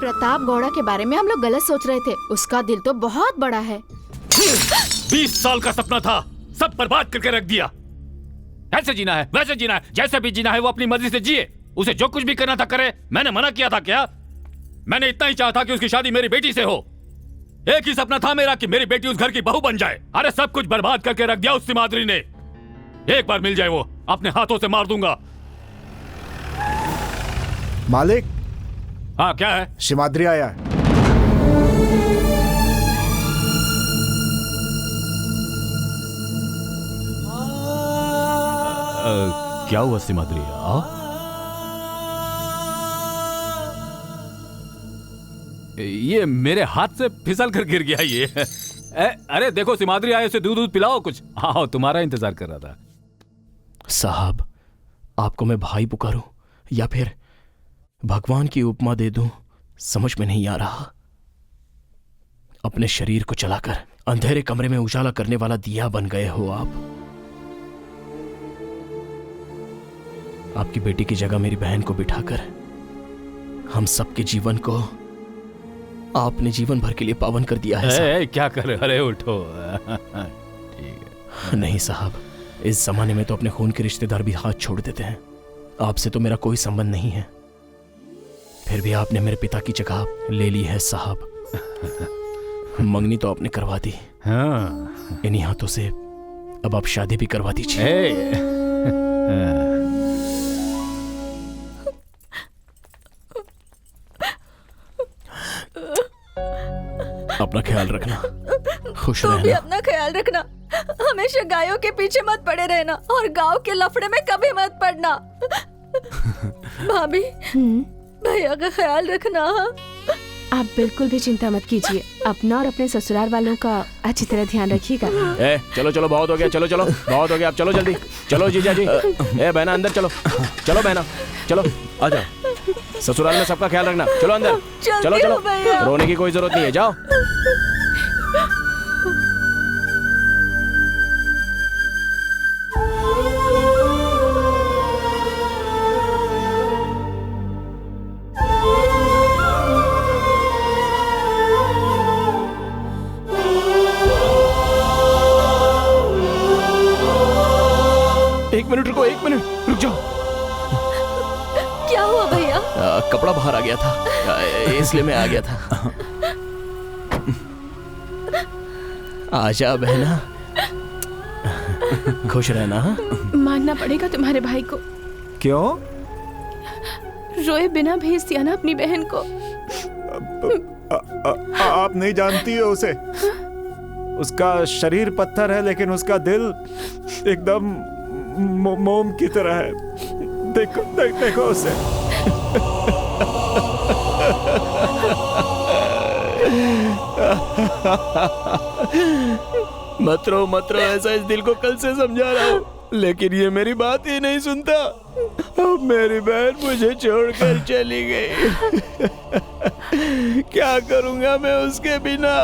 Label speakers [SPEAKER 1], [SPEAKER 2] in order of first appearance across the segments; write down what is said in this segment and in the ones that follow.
[SPEAKER 1] प्रताप गौड़ा के बारे में हम लोग गलत सोच रहे थे। उसका दिल तो बहुत बड़ा है।
[SPEAKER 2] 20 साल का सपना था, सब बर्बाद करके रख दिया। ऐसे जीना है, वैसे जीना है, जैसे भी जीना है वो अपनी मर्जी से जिए। उसे जो कुछ भी करना था करे। मैंने मना किया था क्या? मैंने इतना ही चाहा था कि उसकी शादी मेरी बेटी से हो। एक ही सपना था मेरा कि मेरी बेटी उस घर की बहू बन जाए। अरे सब कुछ बर्बाद करके रख दिया उस सिमाद्री ने। एक बार मिल जाए वो, अपने हाथों से मार दूंगा।
[SPEAKER 3] मालिक।
[SPEAKER 2] हाँ क्या है?
[SPEAKER 3] सिमाद्री आया है।
[SPEAKER 2] क्या हुआ सिमाद्री? ये मेरे हाथ से फिसल कर गिर गया ये। अरे देखो सिमाद्री आए, उसे दूध पिलाओ कुछ। हाँ तुम्हारा इंतजार कर रहा था।
[SPEAKER 4] साहब, आपको मैं भाई पुकारूं या फिर भगवान की उपमा दे दूं, समझ में नहीं आ रहा। अपने शरीर को चलाकर अंधेरे कमरे में उजाला करने वाला दिया बन गए हो आप। आपकी बेटी की जगह मेरी बहन को बिठाकर हम सबके जीवन को आपने जीवन भर के लिए पावन कर दिया है।
[SPEAKER 2] क्या कर रहे? अरे उठो। ठीक है।
[SPEAKER 4] नहीं साहब, इस जमाने में तो अपने खून के रिश्तेदार भी हाथ छोड़ देते हैं। आपसे तो मेरा कोई संबंध नहीं है, फिर भी आपने मेरे पिता की जगह ले ली है साहब। मंगनी तो आपने करवा दी।
[SPEAKER 2] हाँ।
[SPEAKER 4] इन्हीं हाथों से अब आप शादी भी करवा दीजिए। अपना ख्याल रखना, खुश रहना।
[SPEAKER 5] तू भी अपना ख्याल रखना। हमेशा गायों के पीछे मत पड़े रहना और गांव के लफड़े में कभी मत पड़ना। भाभी, भैया का ख्याल रखना।
[SPEAKER 1] आप बिल्कुल भी चिंता मत कीजिए। अपना और अपने ससुराल वालों का अच्छी तरह ध्यान रखिएगा।
[SPEAKER 4] चलो चलो, बहुत हो गया। चलो चलो, बहुत हो गया। आप चलो जल्दी। चलो जीजा जी। बहना अंदर चलो। चलो बहना, चलो आ जाओ। ससुराल में सबका ख्याल रखना। चलो अंदर। चलो चलो, रोने की कोई जरूरत नहीं है, जाओ। एक मिनट रुको, एक मिनट रुक जाओ।
[SPEAKER 5] क्या हुआ भैया?
[SPEAKER 4] कपड़ा बाहर आ गया था, इसलिए मैं आ गया था। आजा बहना, खुश रहना।
[SPEAKER 1] मानना पड़ेगा तुम्हारे भाई को।
[SPEAKER 3] क्यों?
[SPEAKER 1] रोए बिना भेज दिया ना अपनी बहन को।
[SPEAKER 3] आप नहीं जानती हो उसे। उसका शरीर पत्थर है लेकिन उसका दिल एकदम मोम की तरह है। देखो देखो उसे।
[SPEAKER 4] मत रो, ऐसा इस दिल को कल से समझा रहा हूँ, लेकिन ये मेरी बात ही नहीं सुनता। अब मेरी बहन मुझे छोड़कर चली गई। क्या करूंगा मैं उसके बिना?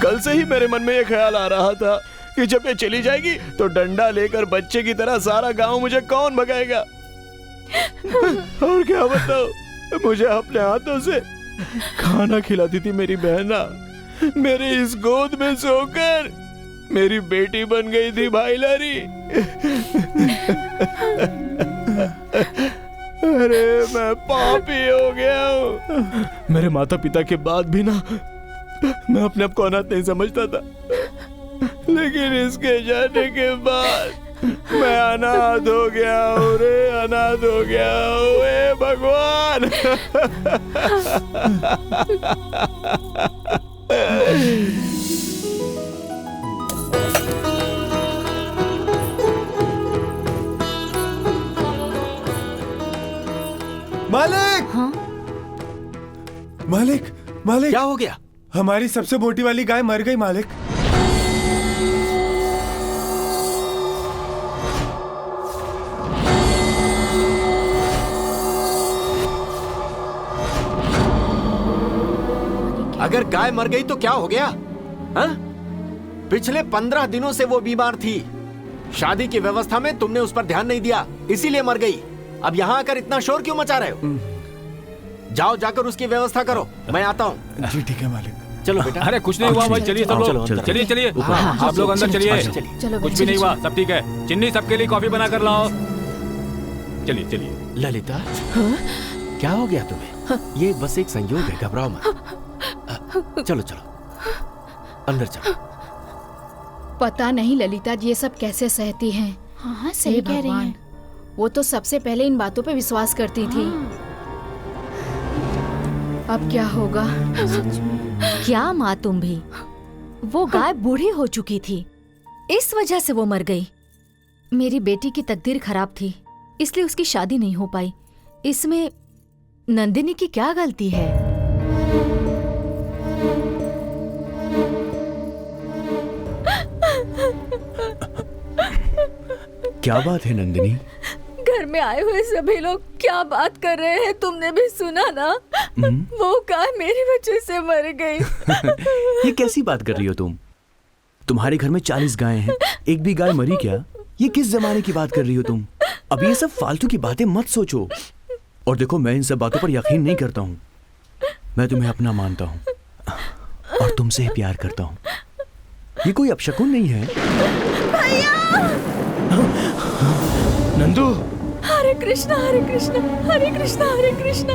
[SPEAKER 4] कल से ही मेरे मन में ये ख्याल आ रहा था कि जब ये चली जाएगी तो डंडा लेकर बच्चे की तरह सारा गांव मुझे कौन भगाएगा। और क्या बताओ, मुझे अपने हाथों से खाना खिलाती थी मेरी बहना। मेरे इस गोद में सोकर मेरी बेटी बन गई थी भाईलारी। अरे मैं पापी हो गया हूँ। मेरे माता पिता के बाद भी ना मैं अपने आप को अनाथ नहीं समझता था, लेकिन इसके जाने के बाद मैं अनाथ हो गया हूँ रे, अनाथ हो गया हूँ। हे भगवान।
[SPEAKER 3] मालिक।
[SPEAKER 1] हाँ?
[SPEAKER 3] मालिक, मालिक
[SPEAKER 4] क्या हो गया?
[SPEAKER 3] हमारी सबसे मोटी वाली गाय मर गई मालिक।
[SPEAKER 6] अगर गाय मर गई तो क्या हो गया? हा? पिछले 15 दिनों से वो बीमार थी। शादी की व्यवस्था में तुमने उस पर ध्यान नहीं दिया, इसीलिए मर गई। अब यहाँ आकर इतना शोर क्यों मचा रहे हो? जाओ जाकर उसकी व्यवस्था करो, मैं आता हूँ।
[SPEAKER 3] जी ठीक है मालिक।
[SPEAKER 6] चलो बेटा।
[SPEAKER 2] अरे कुछ नहीं हुआ भाई, चलिए सब लोग, चलिए चलिए आप लोग अंदर चलिए,
[SPEAKER 5] चलो
[SPEAKER 2] कुछ भी नहीं हुआ, सब ठीक है। चिन्नी सबके लिए कॉफी बना कर लाओ। चलिए चलिए।
[SPEAKER 6] ललिता, क्या हो गया तुम्हें? ये बस एक संयोग है, घबराओ मत। चलो चलो अंदर चलो।
[SPEAKER 7] पता नहीं ललिता ये सब कैसे सहती हैं।
[SPEAKER 1] हाँ
[SPEAKER 7] हे भगवान, वो तो सबसे पहले इन बातों पे विश्वास करती थी। अब क्या होगा?
[SPEAKER 5] क्या माँ तुम भी? वो गाय बूढ़ी हो चुकी थी, इस वजह से वो मर गई। मेरी बेटी की तकदीर खराब थी, इसलिए उसकी शादी नहीं हो पाई। इसमें नंदिनी की क्या गलती है?
[SPEAKER 4] क्या बात है नंदिनी?
[SPEAKER 5] घर में आए हुए सभी लोग क्या बात कर रहे हैं, तुमने भी सुना ना? वो गाय मेरी वजह से मर गई।
[SPEAKER 4] ये कैसी बात कर रही हो तुम? तुम्हारे घर में 40 गायें हैं, एक भी गाय मरी क्या? ये किस जमाने की बात कर रही हो तुम? अब ये सब फालतू की बातें मत सोचो। और देखो, मैं इन सब बातों पर यकीन नहीं करता हूँ। मैं तुम्हें अपना मानता हूँ और तुमसे ही प्यार करता हूँ। ये कोई अपशकुन नहीं है। नंदू,
[SPEAKER 5] हरे कृष्णा हरे कृष्णा हरे कृष्णा हरे कृष्णा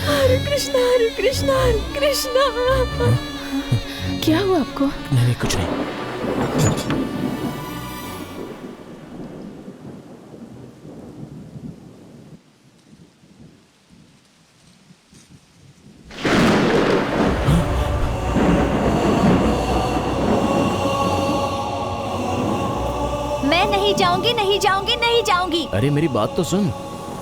[SPEAKER 5] हरे कृष्णा हरे कृष्णा हरे कृष्णा।
[SPEAKER 1] क्या हुआ आपको?
[SPEAKER 4] नहीं कुछ नहीं।
[SPEAKER 5] मैं नहीं जाऊंगी नहीं जाऊंगी नहीं जाऊंगी।
[SPEAKER 4] अरे मेरी बात तो सुन।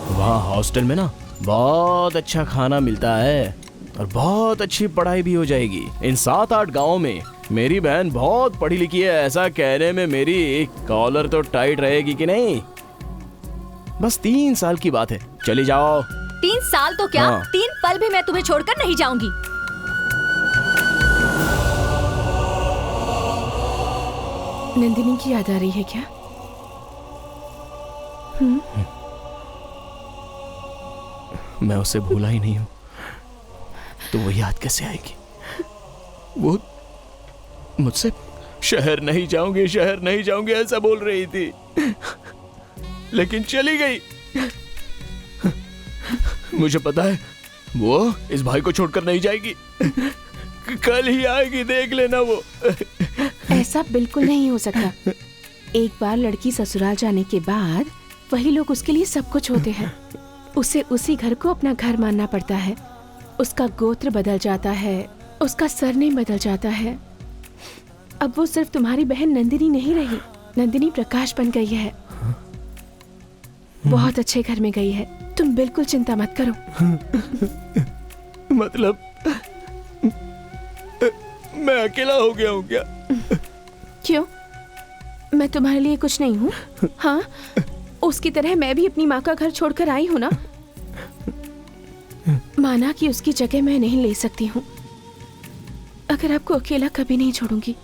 [SPEAKER 4] वहाँ हॉस्टल में ना बहुत अच्छा खाना मिलता है और बहुत अच्छी पढ़ाई भी हो जाएगी। इन 7-8 गाँव में मेरी बहन बहुत पढ़ी लिखी है, ऐसा कहने में मेरी कॉलर तो टाइट रहेगी कि नहीं? बस 3 साल की बात है, चली जाओ।
[SPEAKER 5] 3 साल तो क्या,
[SPEAKER 4] हाँ।
[SPEAKER 5] 3 पल भी मैं तुम्हें छोड़कर नहीं जाऊंगी।
[SPEAKER 1] नंदिनी की याद आ रही है क्या?
[SPEAKER 4] मैं उसे भूला ही नहीं हूँ, तो वो याद कैसे आएगी? वो मुझसे शहर नहीं जाऊंगी ऐसा बोल रही थी, लेकिन चली गई। मुझे पता है वो इस भाई को छोड़कर नहीं जाएगी, कल ही आएगी, देख लेना वो।
[SPEAKER 1] ऐसा बिल्कुल नहीं हो सकता। एक बार लड़की ससुराल जाने के बाद वही लोग उसके लिए सब कुछ होते हैं। उसे उसी घर को अपना घर मानना पड़ता है। उसका गोत्र बदल जाता है, उसका सरनेम बदल जाता है। अब वो सिर्फ तुम्हारी बहन नंदिनी नहीं रही, नंदिनी प्रकाश बन गई है। बहुत अच्छे घर में गई है, तुम बिल्कुल चिंता मत करो।
[SPEAKER 4] मतलब मैं अकेला हो गया हूँ क्या?
[SPEAKER 1] क्यों? मैं तुम्हारे लिए कुछ नहीं हूँ? हाँ, उसकी तरह मैं भी अपनी माँ का घर छोड़कर आई हूँ ना। माना कि उसकी जगह मैं नहीं ले सकती हूँ, अगर आपको अकेला कभी नहीं छोड़ूंगी।